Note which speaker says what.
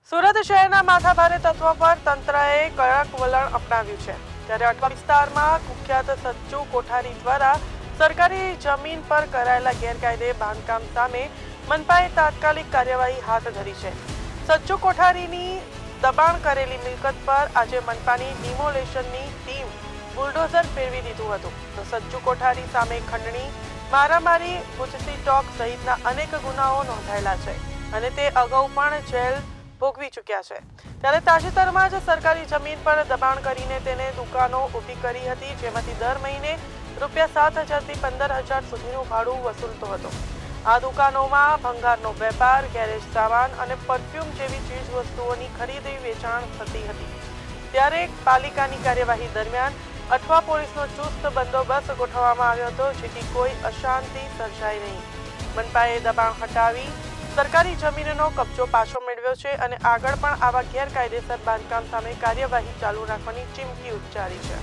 Speaker 1: સુરત શહેરના માથાભારે તત્વો પર તંત્રએ કડક વલણ અપનાવ્યું છે, ત્યારે અટવા વિસ્તારમાં કુખ્યાત સચ્ચુ કોઠારી દ્વારા સરકારી જમીન પર કરાયેલા ગેરકાયદે બાંધકામ સામે મનપાએ તાત્કાલિક કાર્યવાહી હાથ ધરી છે। સચ્ચુ કોઠારીની દબાણ કરેલી મિલકત પર આજે મનપાની ડિમોલેશનની ટીમ બુલડોઝર ફેરવી દીધું હતું, તો સચ્ચુ કોઠારી સામે ખંડણી, મારામારી, ગુજસી ટોક સહિતના અનેક ગુનાઓ નોંધાયેલા છે અને તે અગાઉ પણ જેલ ભોગવી ચૂક્યા છે। ત્યારે તાજેતરમાં જ સરકારી જમીન પર દબાણ કરીને તેને દુકાનો ઊભી કરી હતી, જેમાંથી દર મહિને ₹7,000 થી 15,000 સુધીનું ભાડું વસૂલતો હતો। આ દુકાનોમાં ભંગારનો વેપાર, ગેરેજ સામાન અને પરફ્યુમ જેવી ચીજ વસ્તુઓની ખરીદી વેચાણ થતી હતી। ત્યારે પાલિકાની કાર્યવાહી દરમિયાન અઠવા પોલીસનો ચુસ્ત બંદોબસ્ત ગોઠવવામાં આવ્યો હતો, જેથી કોઈ અશાંતિ સર્જાય નહીં। મનપાએ દબાણ હટાવી સરકારી જમીનનો કબજો પાછો મેળવ્યો છે અને આગળ પણ આવા ગેરકાયદેસર બાંધકામ સામે કાર્યવાહી ચાલુ રાખવાની ચીમકી ઉચ્ચારી છે।